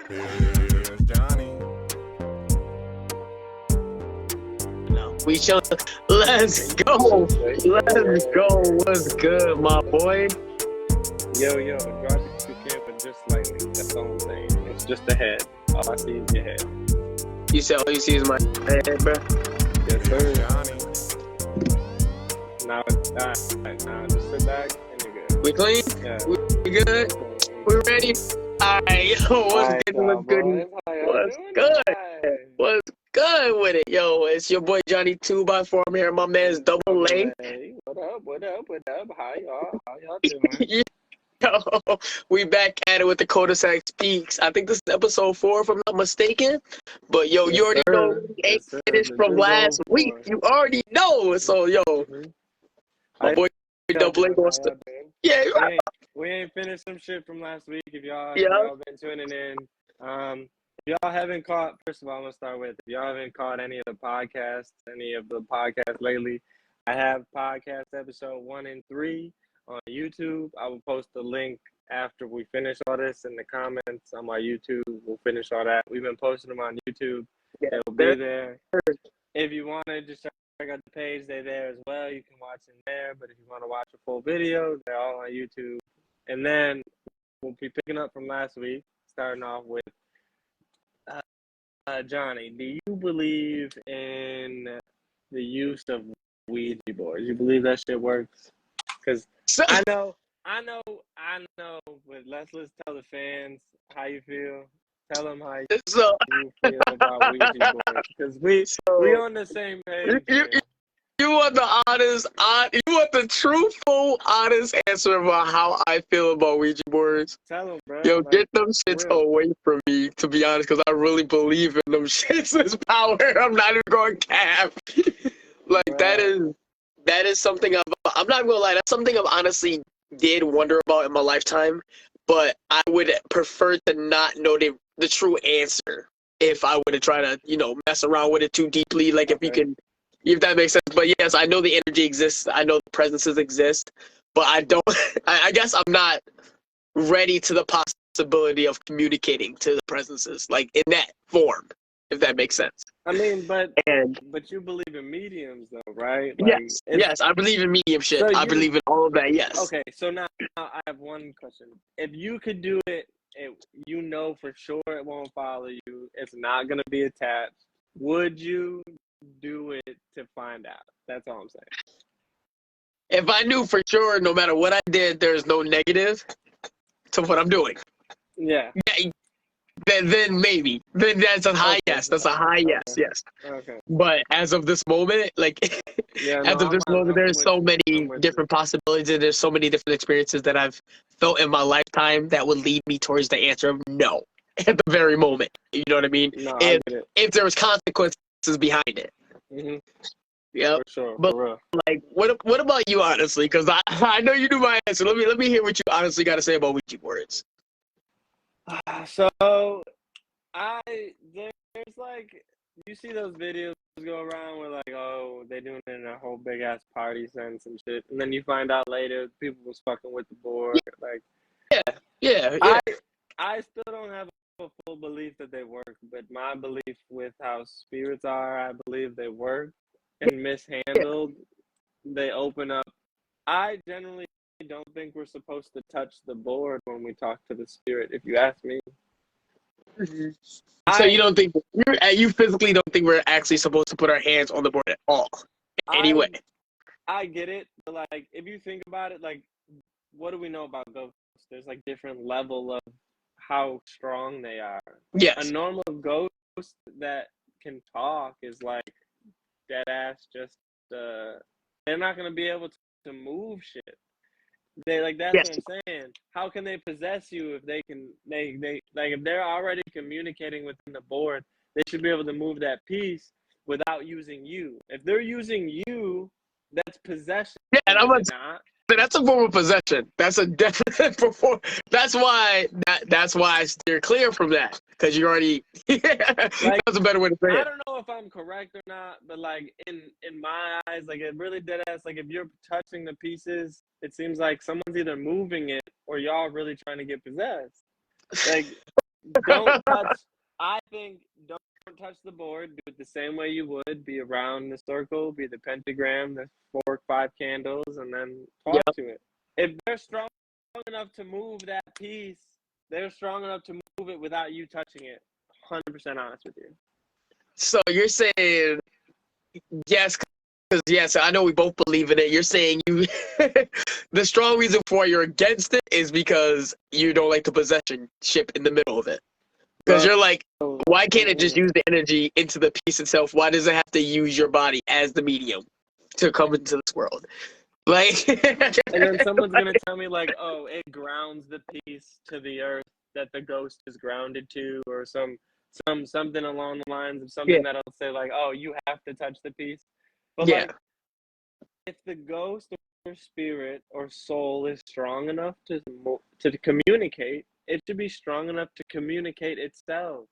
Here's Johnny. No, we show. Let's go. Let's go. What's good, my boy? Yo, drive it to camp just slightly. That's all I'm saying. It's just the head. All I see is your head. You said all you see is my head, bro. Yes, sir. Johnny. Now just sit back and you're good. We clean? Yeah. We good? We ready? Alright, yo, what's good? What's good? What's good? What's good with it? Yo, it's your boy Johnny 2x4. I'm here. My man's double length. Hey, what up? How y'all doing? Yo, we back at it with the Cul-de-sac Speaks. I think this is episode 4, if I'm not mistaken. But yo, you already know we ain't finished from last week. You already know. So yo, my boy double length wants to. Yeah, you right. We ain't finished some shit from last week. If y'all been tuning in, if y'all haven't caught, first of all, I'm gonna start with, if y'all haven't caught any of the podcasts lately, I have podcast episode 1 and 3 on YouTube. I will post the link after we finish all this in the comments on my YouTube. We'll finish all that. We've been posting them on YouTube. They'll be there. If you want to just check out the page, they're there as well. You can watch them there. But if you want to watch a full video, they're all on YouTube. And then we'll be picking up from last week, starting off with Johnny. Do you believe in the use of Ouija boards? You believe that shit works? Because I know. But let's tell the fans how you feel. Tell them how you feel about Ouija boards. Because we on the same page. You want you want the truthful, honest answer about how I feel about Ouija boards? Tell them, bro. Yo, get them shits away from me, to be honest, because I really believe in them shits as power. I'm not even going cap. Like, bro. That is something I'm not gonna lie, that's something I've honestly did wonder about in my lifetime, but I would prefer to not know the true answer if I were to try to, mess around with it too deeply. Like, if that makes sense. But yes, I know the energy exists. I know the presences exist, but I guess I'm not ready to the possibility of communicating to the presences, like in that form, if that makes sense. I mean, but you believe in mediums, though, right? Like, yes, I believe in medium shit. So I believe in all of that, yes. Okay, so now I have one question. If you could do it, you know for sure it won't follow you. It's not going to be attached. Would you do it to find out? That's all I'm saying. If I knew for sure, no matter what I did, there's no negative to what I'm doing. Yeah. Then maybe. Then that's a high yes. That's a high yes. Okay. But as of this moment, there's so many different possibilities, and there's so many different experiences that I've felt in my lifetime that would lead me towards the answer of no at the very moment. You know what I mean? No, I get it. If there was consequences behind it. Mm-hmm. Yeah, for sure. But for real. Like, what about you, honestly? Because I know you knew my answer. Let me hear what you honestly got to say about Ouija boards. So there's like, you see those videos go around where like, oh, they're doing it in a whole big ass party sense and shit, and then you find out later people was fucking with the board. Like, yeah. I still don't have a full belief that they work, but my belief with how spirits are, I believe they work. And mishandled, they open up. I generally don't think we're supposed to touch the board when we talk to the spirit, if you ask me. So you don't think you physically don't think we're actually supposed to put our hands on the board at all, anyway? I get it, but like, if you think about it, like, what do we know about ghosts? There's like different level of how strong they are. Yes. A normal ghost that can talk is like dead ass. Just they're not gonna be able to move shit. That's what I'm saying. How can they possess you if they like, if they're already communicating within the board, they should be able to move that piece without using you. If they're using you, that's possession. Yeah, that's a form of possession. That's a definite That's why I steer clear from that, because you're already. That's a better way to say it. I don't know if I'm correct or not, but like in my eyes, like, it really dead ass. Like, if you're touching the pieces, it seems like someone's either moving it or y'all really trying to get possessed. Like, don't touch. I think don't touch the board. Do it the same way you would. Be around the circle. Be the pentagram. The 5 candles, and then talk to it. If they're strong enough to move that piece, they're strong enough to move it without you touching it. 100% honest with you. So you're saying yes, because yes, I know we both believe in it. You're saying you the strong reason for you're against it is because you don't like the possession ship in the middle of it. Because you're like, why can't it just use the energy into the piece itself? Why does it have to use your body as the medium to come into this world? Like, and then someone's gonna tell me like, oh, it grounds the piece to the earth that the ghost is grounded to, or something along the lines of something that'll say like, oh, you have to touch the piece. But like, if the ghost or spirit or soul is strong enough to communicate, it should be strong enough to communicate itself.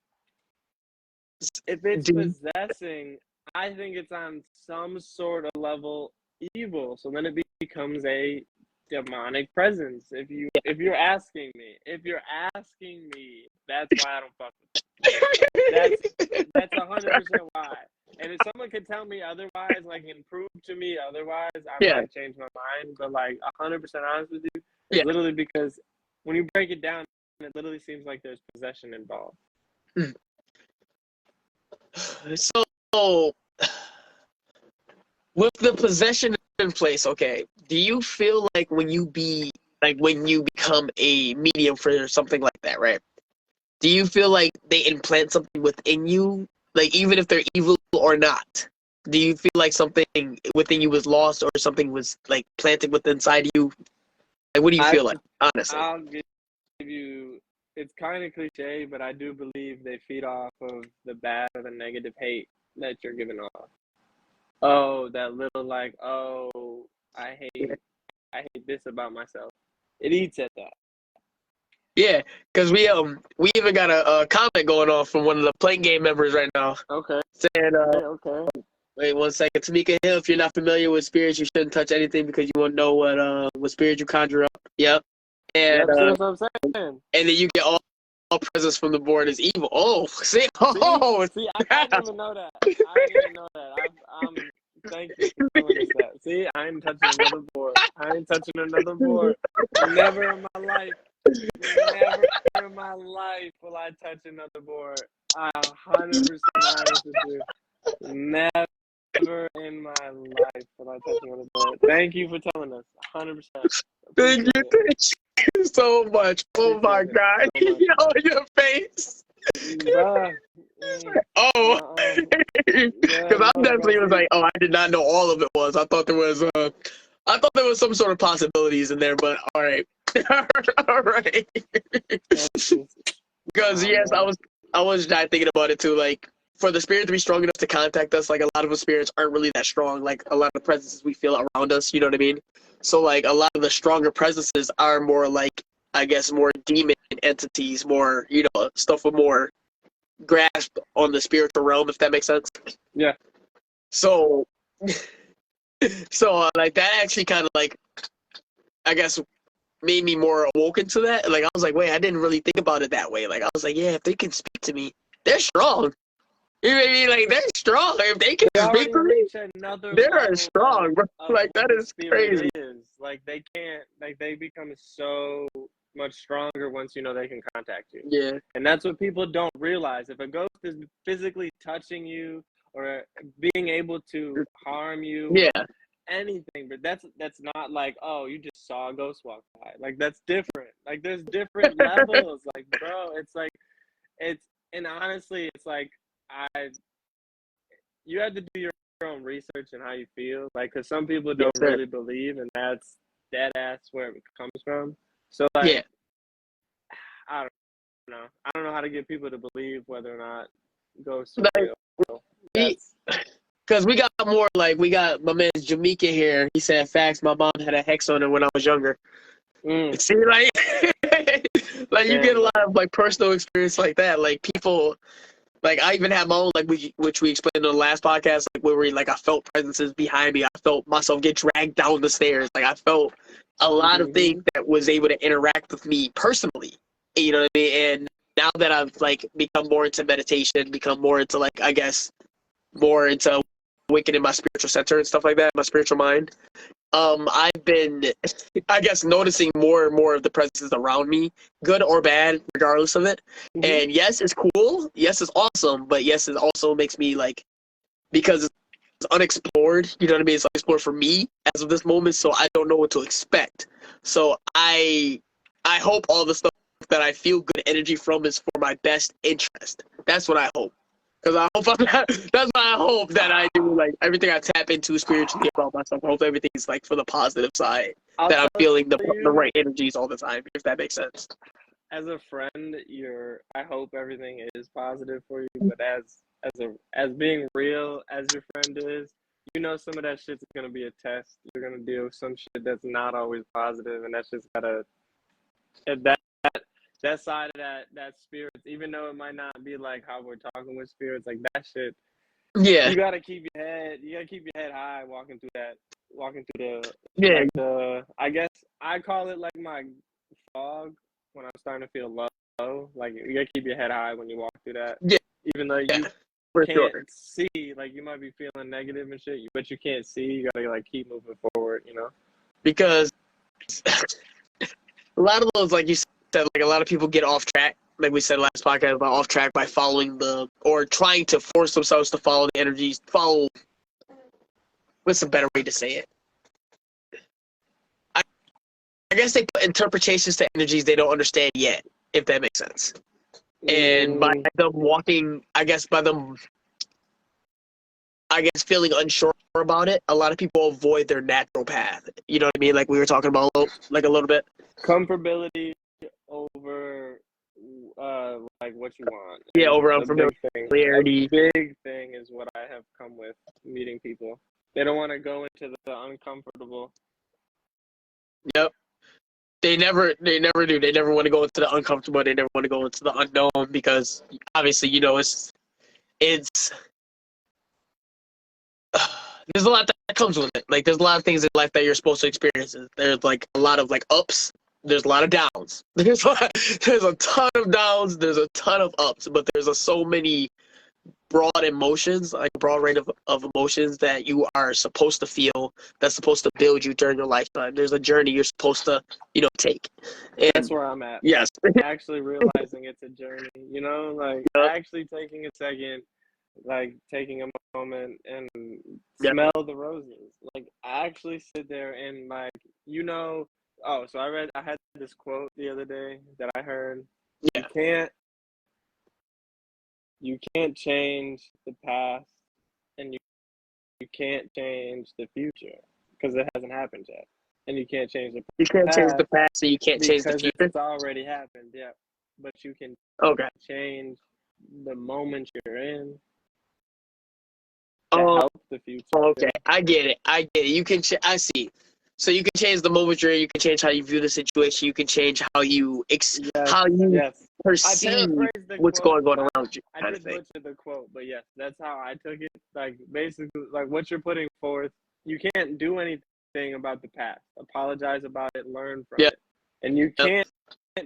If it's possessing, I think it's on some sort of level evil. So then it becomes a demonic presence. If you're asking me, that's why I don't fuck with it. That's 100% why. And if someone can tell me otherwise, like, and prove to me otherwise, I might change my mind. But like 100% honest with you, it's literally because when you break it down, it literally seems like there's possession involved. So, with the possession in place, okay, do you feel like when you become a medium for something like that, right? Do you feel like they implant something within you, like even if they're evil or not? Do you feel like something within you was lost or something was like planted within inside you? Like, what do you feel like, honestly? I'll give you. It's kind of cliche, but I do believe they feed off of the bad or the negative hate that you're giving off. Oh, that little like, oh, I hate this about myself. It eats at that. Yeah, because we even got a comment going on from one of the playing game members right now. Okay. Saying okay. Wait 1 second, Tamika Hill. If you're not familiar with spirits, you shouldn't touch anything because you won't know what spirit you conjure up. Yep. And that's what I'm saying. And then you get all presents from the board is evil. Oh, see, see, I didn't even know that. Thank you for telling us that. See, I ain't touching another board. Never in my life. Never in my life will I touch another board. I 100% honest with you. Never in my life will I touch another board. Thank you for telling us. 100%. Thank you so much. Oh my God. So your face. Because I definitely was like, I did not know all of it was. I thought there was some sort of possibilities in there, but all right. All right. Because yes, I was not thinking about it too. Like, for the spirit to be strong enough to contact us, like a lot of the spirits aren't really that strong. Like a lot of the presences we feel around us, you know what I mean? So like a lot of the stronger presences are more like, I guess, more demon entities, more, stuff with more grasp on the spiritual realm, if that makes sense. Yeah. So like that actually kind of like, I guess, made me more awoken to that. Like I was like, wait, I didn't really think about it that way. Like I was like, yeah, if they can speak to me, they're strong. You know what I mean? Like they're strong. If they can speak to me, they're strong, bro. Like that is crazy. Like they can't. Like they become so much stronger once they can contact you. Yeah. And that's what people don't realize. If a ghost is physically touching you or being able to harm you, anything, but that's not like, oh, you just saw a ghost walk by. Like that's different. Like there's different levels. Like, bro, and honestly, it's like you have to do your own research and how you feel. Like, because some people don't really believe, and that's dead ass where it comes from. So like, I don't know how to get people to believe whether or not ghosts are real. Because we got my man Jamaica here. He said, facts, my mom had a hex on her when I was younger. See, like, like you get a lot of like personal experience like that. Like people, like I even had my own, like which we explained on the last podcast, like where I felt presences behind me. I felt myself get dragged down the stairs. Like I felt a lot of things that was able to interact with me personally. You know what I mean? And now that I've like become more into meditation, become more into like I guess more into awakening my spiritual center and stuff like that, my spiritual mind. I've been, I guess, noticing more and more of the presences around me, good or bad, regardless of it. Mm-hmm. And yes, it's cool. Yes, it's awesome. But yes, it also makes me like, because it's unexplored, you know what I mean? It's unexplored for me as of this moment, so I don't know what to expect. So I hope all the stuff that I feel good energy from is for my best interest. That's what I hope. Because I hope I'm not, that's why I hope that I do like everything I tap into spiritually about myself. I hope everything's like for the positive side. That I'm feeling the right energies all the time, if that makes sense. As a friend, I hope everything is positive for you, but as being real as your friend is, you know some of that shit's gonna be a test. You're gonna deal with some shit that's not always positive, and that's just gotta that side of that spirits, even though it might not be like how we're talking with spirits, like that shit. Yeah. You gotta keep your head high walking through the Yeah. like the I guess I call it like my fog when I'm starting to feel low. Like you gotta keep your head high when you walk through that. Yeah. Even though you For can't sure. see, like you might be feeling negative and shit, but you can't see. You gotta like keep moving forward, you know? Because a lot of those, like you said, like a lot of people get off track. Like we said last podcast about off track by following or trying to force themselves to follow the energies. What's a better way to say it? I guess they put interpretations to energies they don't understand yet, if that makes sense. And by them walking, I guess feeling unsure about it, a lot of people avoid their natural path. You know what I mean? Like we were talking about like a little bit. Comfortability over like what you want. Yeah, over unfamiliarity. A big thing is what I have come with meeting people. They don't want to go into the uncomfortable. Yep. They never do. They never want to go into the uncomfortable. They never want to go into the unknown because obviously, you know, it's there's a lot that comes with it. Like there's a lot of things in life that you're supposed to experience. There's like a lot of like ups. There's a lot of downs. There's a ton of downs. There's a ton of ups, but there's so many broad emotions, like a broad range of emotions that you are supposed to feel, that's supposed to build you during your lifetime. There's a journey you're supposed to, you know, take. And that's where I'm at. Yes. Actually realizing it's a journey, you know, like actually taking a second, like taking a moment and smell the roses. Like I actually sit there and like, you know, so I had this quote the other day that I heard. Yeah. You can't change the past, and you can't change the future because it hasn't happened yet. And you can't change the past. You can't change the past, so you can't change the future. Because it's already happened, yeah. But you can change the moment you're in to help the future. Okay, I get it. You can. I see. So you can change the moment you're in. You can change how you view the situation. You can change how you perceive what's going on around you. I did butcher the quote, but yes, that's how I took it. Like basically, like what you're putting forth, you can't do anything about the past. Apologize about it. Learn from it, and you can't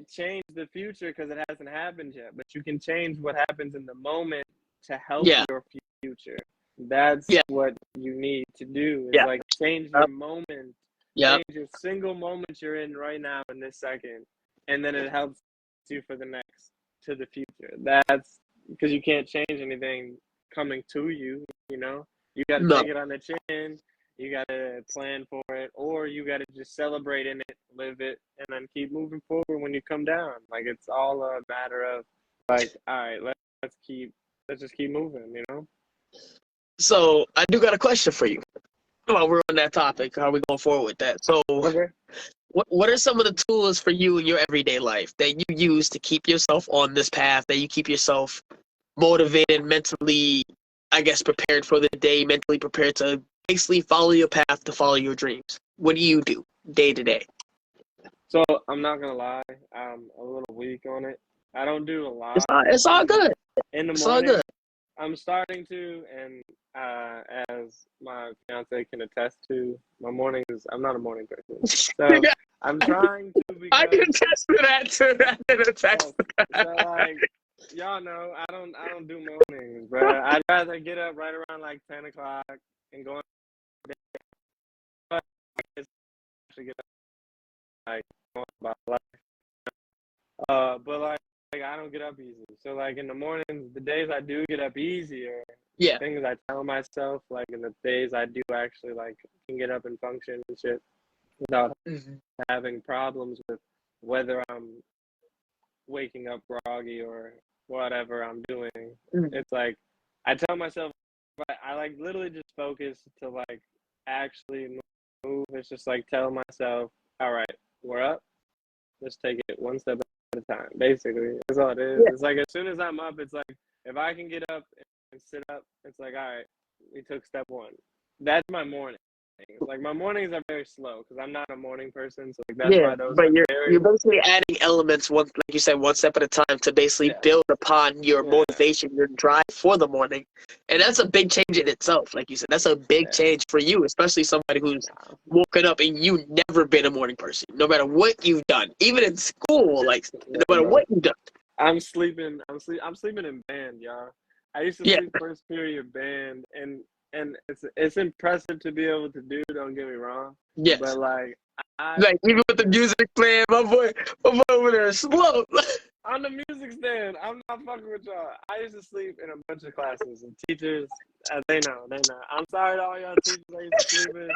change the future because it hasn't happened yet. But you can change what happens in the moment to help your future. That's what you need to do. Is like change your moment. Change your single moment you're in right now in this second, and then it helps you for to the future. That's because you can't change anything coming to you, you know? You got to take it on the chin, you got to plan for it, or you got to just celebrate in it, live it, and then keep moving forward when you come down. Like, it's all a matter of, like, all right, let's just keep moving, you know? So, I do got a question for you. While we're on that topic, how are we going forward with that? So, what are some of the tools for you in your everyday life that you use to keep yourself on this path, that you keep yourself motivated, mentally, I guess, prepared for the day, mentally prepared to basically follow your path, to follow your dreams? What do you do day to day? So, I'm not going to lie, I'm a little weak on it. I don't do a lot. It's all good. In the morning, all good. I'm starting to, and as as my fiance can attest to, I'm not a morning person. So Yeah, I'm trying to I can because attest to that too. I can attest to so that. like y'all know I don't do mornings, bro. I'd rather get up right around like 10 o'clock and go on to get up like going about life. But like I don't get up easy. So like in the mornings, the days I do get up easier, the Yeah. things I tell myself, like in the days I do actually like can get up and function and shit without Mm-hmm. having problems with whether I'm waking up groggy or whatever I'm doing. Mm-hmm. It's like I tell myself I like literally just focus to like actually move. It's just like tell myself, all right, we're up. Let's take it one step at a time. Basically, that's all it is. Yeah. It's like as soon as I'm up, it's like if I can get up and sit up, it's like all right, we took step one. That's my morning. Like my mornings are very slow because I'm not a morning person, so like that's Yeah, why those but are you're very basically adding elements one, like you said, one step at a time to basically yeah build upon your yeah motivation, your drive for the morning, and that's a big change in itself. Like you said, that's a big yeah. change for you, especially somebody who's woken up and you never been a morning person, no matter what you've done, even in school, like no Yeah, matter bro. what you've done. I'm sleeping in band, y'all. I used to Yeah, sleep first period band, and it's impressive to be able to do. Don't get me wrong, yes. but like I Like even with the music playing, my boy over there is slow. on the music stand, I'm not fucking with y'all. I used to sleep in a bunch of classes, and teachers, they know. I'm sorry to all y'all teachers I used to sleep in.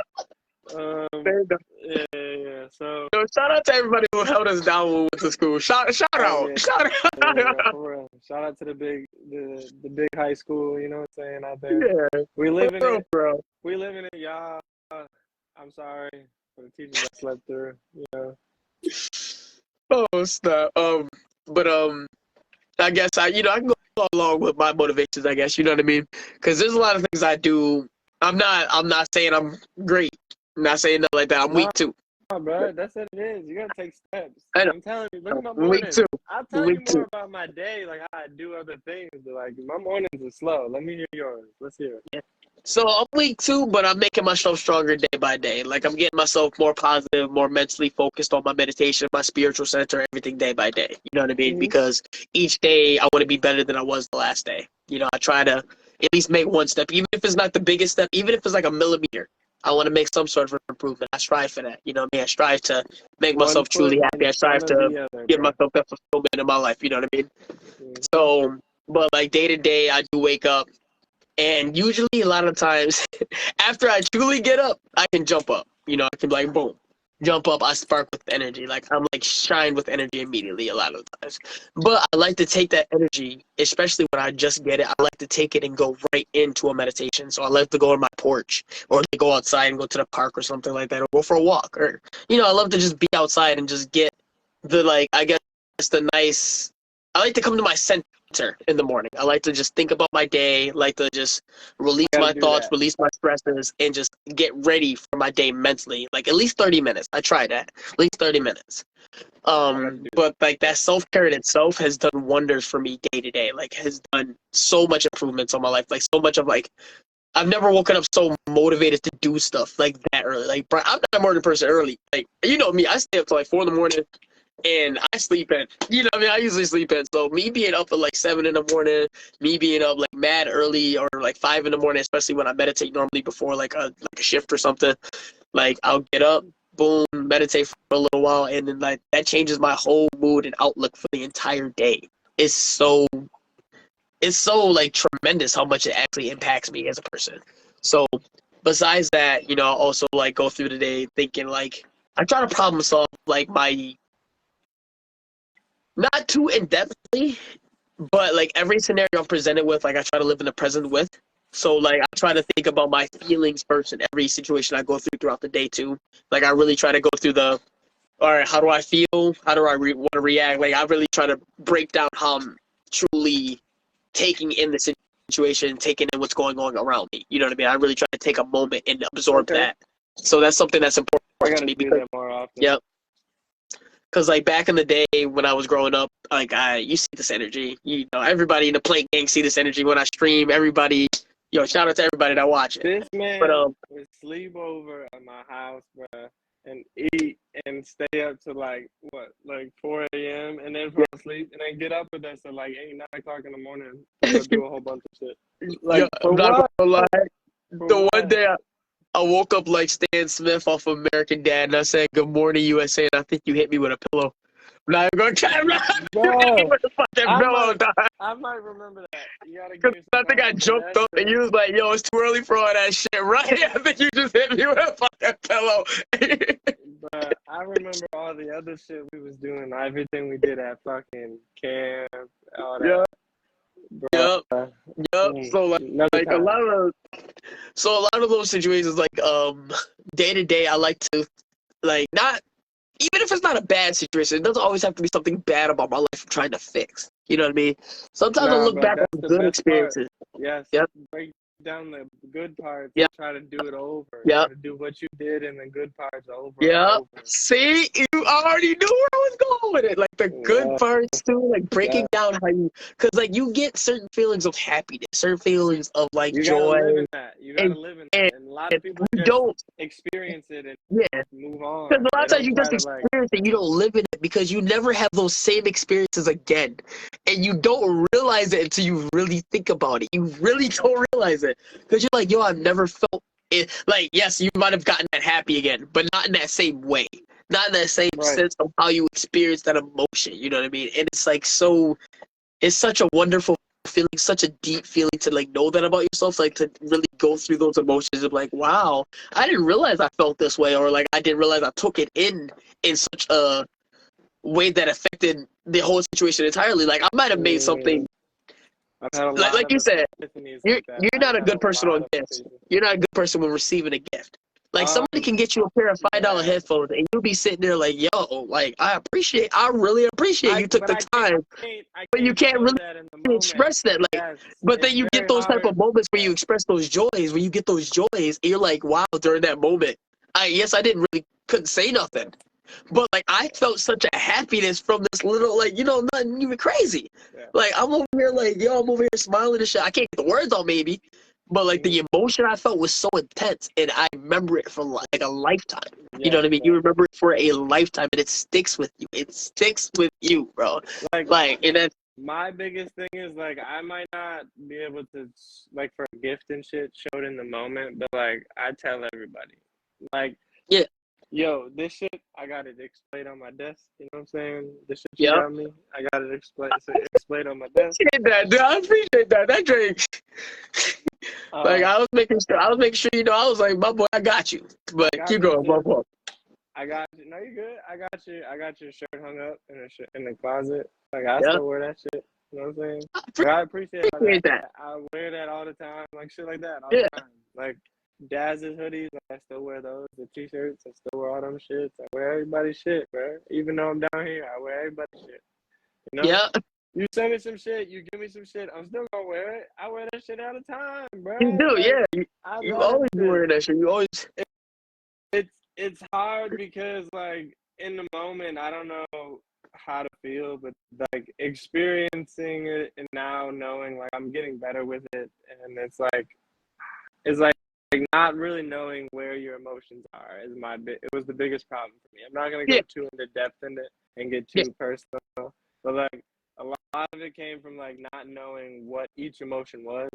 Yeah. So, So shout out to everybody who held us down when we went to school. Shout oh out, yeah, shout out. for real. Shout out to the big high school. You know what I'm saying out there. Yeah, We for live in real, it. bro. We live in it, y'all. I'm sorry for the teachers I slept through. You know. Oh, snap. But I guess I can go along with my motivations. I guess you know what I mean. Because there's a lot of things I do. I'm not saying I'm great. I'm not saying nothing like that. I'm No, weak too. bro, that's what it is. You gotta take steps. I know. I'm telling you, look at my I'm weak mornings. too. I'll I'm tell you weak more too. about my day, like how I do other things. But like my mornings are slow. Let me hear yours. Let's hear it. So I'm weak too, but I'm making myself stronger day by day. Like I'm getting myself more positive, more mentally focused on my meditation, my spiritual center, everything day by day. You know what I mean? Mm-hmm. Because each day I want to be better than I was the last day. I try to at least make one step, even if it's not the biggest step, even if it's like a millimeter. I want to make some sort of improvement. I strive for that. You know what I mean? I strive to make One myself foot truly happy. in I front strive of to the other, give bro. myself that fulfillment in my life. You know what I mean? Mm-hmm. So, but like day to day, I do wake up. And usually, a lot of times, after I truly get up, I can jump up. I can like boom, jump up. I spark with energy. Like I'm like shine with energy immediately a lot of times. But I like to take that energy, especially when I just get it. I like to take it and go right into a meditation. So I like to go on my porch or to go outside and go to the park or something like that, or go for a walk. Or I love to just be outside and just get the I guess the nice. I like to come to my center in the morning. I like to just think about my day, like to just release I gotta my do thoughts, that. release my stresses, and just get ready for my day mentally. Like at least 30 minutes. I try that. At least 30 minutes. I gotta do But like that self-care in itself has done wonders for me day to day. Like has done so much improvements on my life. Like so much of like I've never woken up so motivated to do stuff like that early. Like, bro, I'm not a morning person early. Like, you know me, I stay up till like 4 in the morning and I sleep in. I usually sleep in. So me being up at like 7 in the morning, me being up like mad early or like 5 in the morning, especially when I meditate normally before like a shift or something, like I'll get up, boom, meditate for a little while, and then like that changes my whole mood and outlook for the entire day. It's so it's so like tremendous how much it actually impacts me as a person. So besides that, I also like go through the day thinking like I try to problem solve like my not too in depthly, but like every scenario I'm presented with, like I try to live in the present with. So like I try to think about my feelings first in every situation I go through throughout the day too. Like I really try to go through all right, how do I feel? How do I want to react? Like I really try to break down how I'm truly taking in the situation, taking in what's going on around me. You know what I mean? I really try to take a moment and absorb Okay, that. So that's something that's I important to gotta me do because, that more often. yeah, because like back in the day when I was growing up, like you see this energy. Everybody in the Plank gang see this energy when I stream. Everybody, Yo, shout out to everybody that watch it. This man But would sleep over at my house, bro, and eat and stay up to like 4 a.m. and then fall asleep and then get up with us at like 8, 9 o'clock in the morning to go do a whole bunch of shit. Like, yo, for I'm not what? gonna lie. For The what? one day I woke up like Stan Smith off American Dad, and I said, "Good morning, USA," and I think you hit me with a pillow. I'm not even gonna try Bro, with the fucking pillow, dog. I might remember that. You gotta give Cause me some I think I props, jumped up and you was like, "Yo, it's too early for all that shit," right? I think you just hit me with a fucking pillow. But I remember all the other shit we was doing, everything we did at fucking camp, all that. Yep. Bro. Yep. So like a lot of those situations, like day to day, I like to like not even if it's not a bad situation, it doesn't always have to be something bad about my life I'm trying to fix. You know what I mean? Sometimes I look back on good experiences. Yes. Yep. Break down the good parts. Yep. And try to do it over. Yep. Try to do what you did in the good parts over. Yeah. And over. See, you already knew where I was going with it. Like the good parts too, like breaking down how you, cause like you get certain feelings of happiness, certain feelings of like you joy. Gotta live in that. You gotta live in that. And a lot of people just don't experience it and move on. Because a lot of times you just experience it, you don't live in it because you never have those same experiences again. And you don't realize it until you really think about it. You really don't realize it. Because you're like, yo, I've never felt it. Like, yes, you might have gotten that happy again, but not in that same way. Not in that same sense of how you experience that emotion. You know what I mean? And it's like it's such a wonderful feeling, such a deep feeling to like know that about yourself, like to really go through those emotions of like, wow, I didn't realize I felt this way, or like I didn't realize I took it in such a way that affected the whole situation entirely. Like I might have made something like you said, you're not a good person on gifts. You're not a good person when receiving a gift. Like somebody can get you a pair of $5 headphones and you'll be sitting there like, yo, like I really appreciate you took the time, but you can't really express that. Like, but then you get those type of moments where you express those joys, where you get those joys, and you're like, wow, during that moment, I couldn't say nothing, but like I felt such a happiness from this little, like, you know, nothing even crazy. Like I'm over here like, yo, I'm over here smiling and shit. I can't get the words out maybe. But like the emotion I felt was so intense, and I remember it for like a lifetime. You know what I mean? You remember it for a lifetime, and it sticks with you. It sticks with you, bro. Like, and that's my biggest thing is like I might not be able to like for a gift and shit show it in the moment, but like I tell everybody, like, yo, this shit I got it displayed on my desk. You know what I'm saying? This shit you got me, I got it displayed on my desk. I appreciate that. That drink. Like I was making sure, you know, I was like, my boy, I got you. But keep going, my boy. I got you. No, you're good. I got your shirt hung up in the closet. Like I still wear that shit. You know what I'm saying? I appreciate that. I wear that all the time. Like shit like that all the time. Like Daz's hoodies, I still wear those. The t-shirts, I still wear all them shits. I wear everybody's shit, bro. Even though I'm down here, I wear everybody's shit. You know? Yeah. You send me some shit, you give me some shit, I'm still gonna wear it. I wear that shit all the time, bro. You do, like, you always be wearing that shit. You always. It's hard because like in the moment I don't know how to feel, but like experiencing it and now knowing like I'm getting better with it, and it's like not really knowing where your emotions are is it was the biggest problem for me. I'm not gonna go too into depth in it and get too personal, but like a lot of it came from like not knowing what each emotion was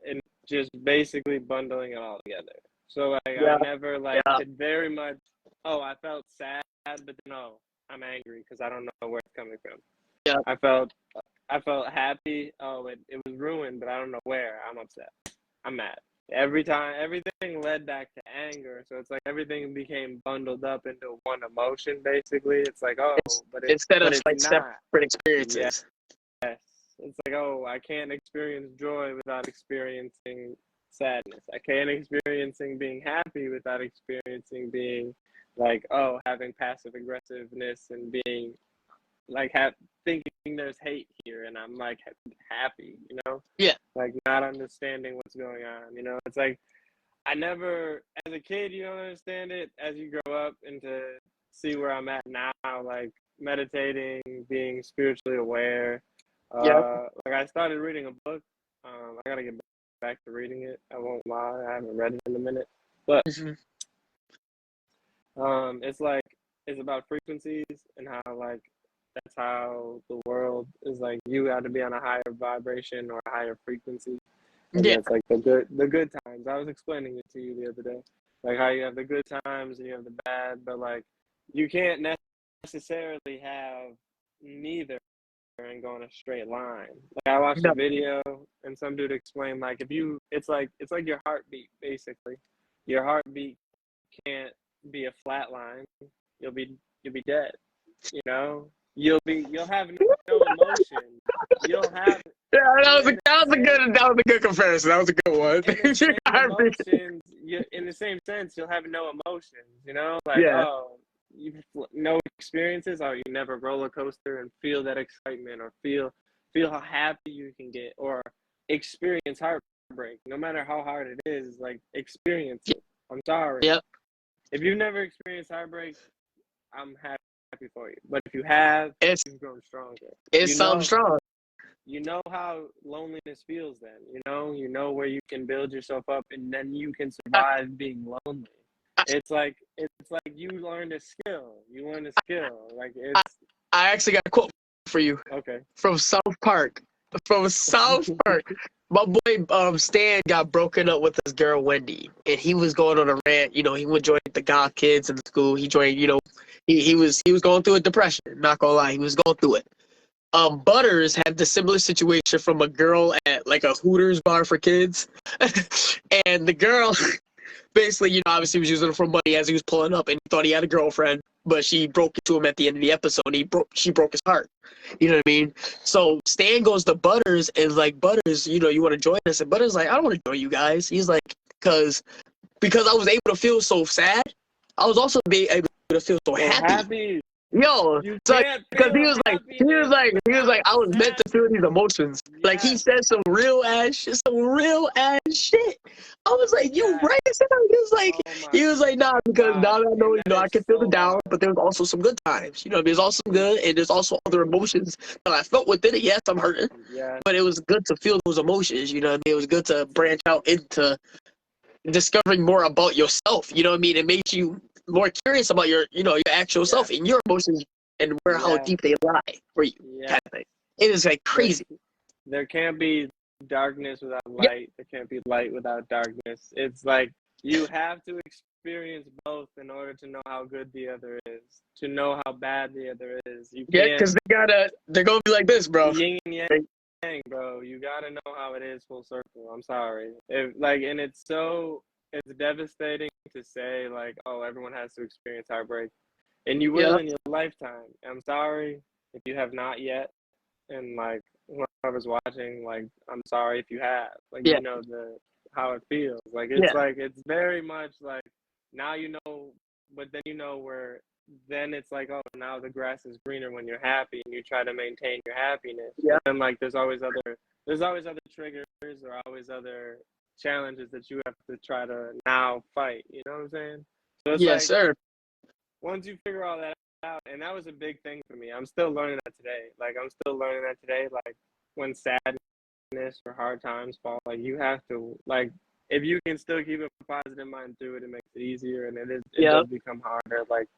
and just basically bundling it all together. So like I never like could very much, I felt sad, but no, I'm angry because I don't know where it's coming from. Yeah. I felt happy. It was ruined, but I don't know where. I'm upset. I'm mad. Every time, everything led back to anger. So it's like everything became bundled up into one emotion. Basically, it's like instead of like separate experiences. Yes, it's like I can't experience joy without experiencing sadness. I can't experiencing being happy without experiencing being like having passive aggressiveness and being like thinking there's hate here, and I'm like happy, you know? Yeah. Like not understanding what's going on, you know? It's like I never, as a kid, you don't understand it. As you grow up and to see where I'm at now, like meditating, being spiritually aware. Like I started reading a book. I gotta get back to reading it. I won't lie, I haven't read it in a minute. But it's about frequencies and how like that's how the world is like you got to be on a higher vibration or a higher frequency. And Yeah. that's like the good times. I was explaining it to you the other day. Like how you have the good times and you have the bad, but like you can't necessarily have neither and go in a straight line. Like I watched a video and some dude explained like it's like your heartbeat basically. Your heartbeat can't be a flat line. You'll be dead. You know? You'll have no emotion. You'll have that was a good comparison. That was a good one. In the same sense, you'll have no emotions. You know, like no experiences. Or you never roller coaster and feel that excitement, or feel how happy you can get, or experience heartbreak. No matter how hard it is, like experience it. I'm sorry. Yep. If you've never experienced heartbreak, I'm happy for you. But if you have, you've grown stronger. It's something strong. You know how loneliness feels then. You know where you can build yourself up and then you can survive being lonely. It's like you learned a skill. You learned a skill. Like I actually got a quote for you. Okay. From South Park. My boy Stan got broken up with his girl Wendy, and he was going on a rant. You know, he would join the goth kids in the school. He joined. You know, he was going through a depression. Not gonna lie, he was going through it. Butters had the similar situation from a girl at like a Hooters bar for kids, and the girl basically, you know, obviously was using it for money as he was pulling up, and he thought he had a girlfriend, but she broke it to him at the end of the episode. And she broke his heart. You know what I mean? So Stan goes to Butters and is like, Butters, you know, you want to join us? And Butters like, I don't want to join you guys. He's like, because I was able to feel so sad, I was also able to feel so happy. Yo, so because he was like, I was meant to feel these emotions. Yes. Like he said some real ass shit. I was like, you right? He was like, nah, because now that I know, you know, I can feel the down, but there was also some good times. You know, there's also some good, and there's also other emotions that I felt within it. Yes, I'm hurting, but it was good to feel those emotions. You know what I mean? It was good to branch out into discovering more about yourself. You know what I mean? It makes you more curious about your actual self and your emotions and how deep they lie for you. Kind of thing. It is like crazy. There can't be darkness without light. There can't be light without darkness. It's like you have to experience both in order to know how good the other is, to know how bad the other is. Because they're gonna be like this, bro. Yin and yang, bro. You gotta know how it is full circle. I'm sorry. And it's devastating to say like, oh, everyone has to experience heartbreak, and you will in your lifetime. I'm sorry if you have not yet, and like whoever's watching, like I'm sorry if you have. Like you know how it feels. Like it's like it's very much like now you know, but then you know where. Then it's like, oh, now the grass is greener when you're happy, and you try to maintain your happiness. Yeah. And like there's always other triggers, or always other challenges that you have to try to now fight. You know what I'm saying? So it's yes, sir. Once you figure all that out, and that was a big thing for me. I'm still learning that today. Like I'm still learning that today. Like when sadness or hard times fall, like you have to like if you can still keep a positive mind through it, it makes it easier, and it does become harder. Like.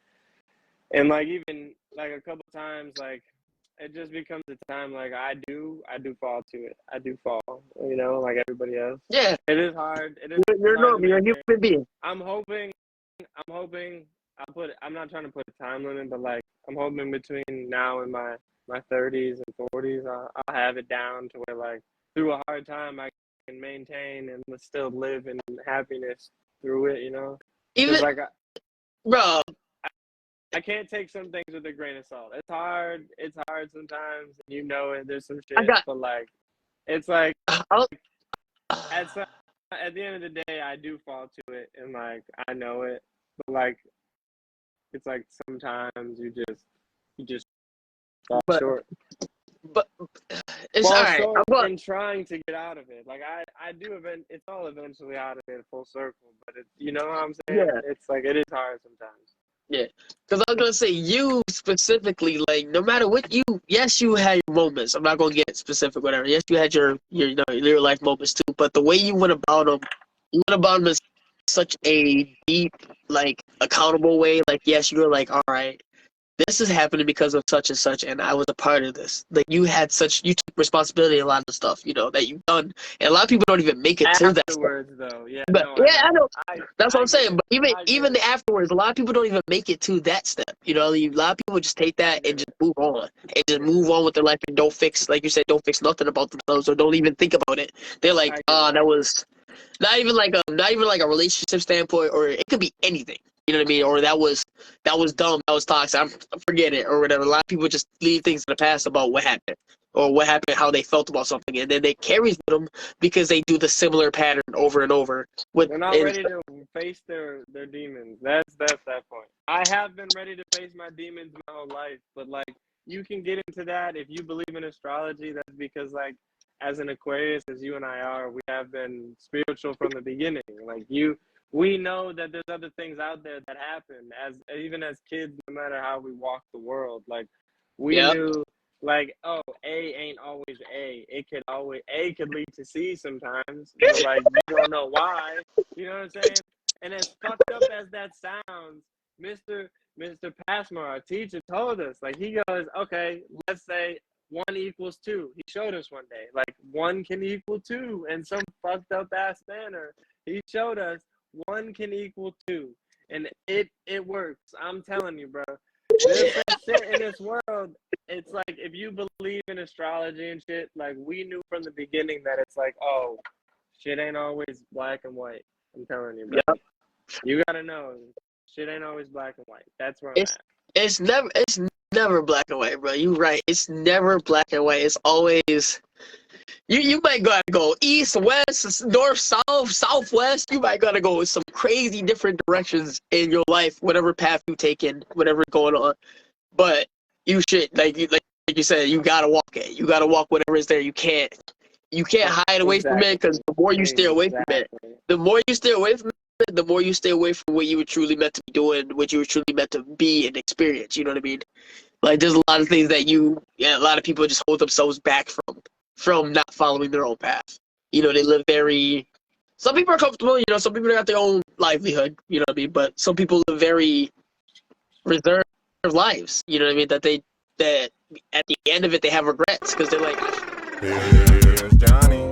And like even like a couple times, like it just becomes a time like I do fall to it. I do fall, you know, like everybody else. Yeah, it is hard. It is. You're normal. You're a human being. I'm hoping. I'm not trying to put a time limit, but like I'm hoping between now and my 30s and 40s, I'll have it down to where like through a hard time I can maintain and still live in happiness through it. You know, even like, bro. I can't take some things with a grain of salt. It's hard. It's hard sometimes. You know it. There's some shit, but like, it's like at the end of the day, I do fall to it, and like I know it. But like, it's like sometimes you just fall short. But it's fall all short right. in trying to get out of it. Like I do it's all eventually out of it full circle. But you know what I'm saying? Yeah. It's like it is hard sometimes. Yeah, because I was gonna say you specifically, like no matter what you, yes, you had your moments. I'm not gonna get specific, whatever. Yes, you had your your life moments too. But the way you went about them, you went about them in such a deep, like accountable way. Like yes, you were like, all right, this is happening because of such and such, and I was a part of this. Like you took responsibility in a lot of stuff, that you've done, and a lot of people don't even make it to that step. Afterwards, though, yeah, But no, yeah, I know. I That's what I I'm get saying. it. But even I get even the it. afterwards, a lot of people don't even make it to that step. A lot of people just take I that and get just it. move on and just move on with their life and don't fix, like you said, don't fix nothing about themselves or don't even think about it. They're like, I get it. that was not even like a relationship standpoint, or it could be anything. You know what I mean? Or that was dumb, that was toxic. Forget it or whatever. A lot of people just leave things in the past about what happened or what happened, how they felt about something, and then they carries with them because they do the similar pattern over and over. With They're not and ready to face their demons. That's that point. I have been ready to face my demons my whole life, but like you can get into that if you believe in astrology. That's because like as an Aquarius, as you and I are, we have been spiritual from the beginning. Like we know that there's other things out there that happen as even as kids. No matter how we walk the world, like we yeah, knew like, oh, A ain't always A. A could lead to C sometimes, but like you don't know why. You know what I'm saying? And as fucked up as that sounds, Mr. Passmore, our teacher, told us, like he goes, okay, let's say 1 equals 2. He showed us one day, like 1 can equal 2 in some fucked up ass manner. He showed us 1 can equal 2. And it works. I'm telling you, bro. There's some shit in this world. It's like if you believe in astrology and shit, like we knew from the beginning that it's like, oh, shit ain't always black and white. I'm telling you, bro. yeah. You gotta know, shit ain't always black and white. That's where I'm It's at. it's never black and white, bro. You right. It's never black and white. It's always you might gotta go east, west, north, south, southwest. You might gotta go some crazy different directions in your life, whatever path you take in, whatever's going on. But you should like you said, you gotta walk it. You gotta walk whatever is there. You can't hide away from it because Exactly. the more you stay away from it, Exactly. the more you stay away from it, the more you stay away from what you were truly meant to be doing, what you were truly meant to be and experience. You know what I mean? Like there's a lot of things that a lot of people just hold themselves back from not following their own path. They live very. Some people are comfortable. Some people got their own livelihood. You know what I mean? But some people live very reserved lives. You know what I mean? That at the end of it they have regrets because they're like, Here's Johnny.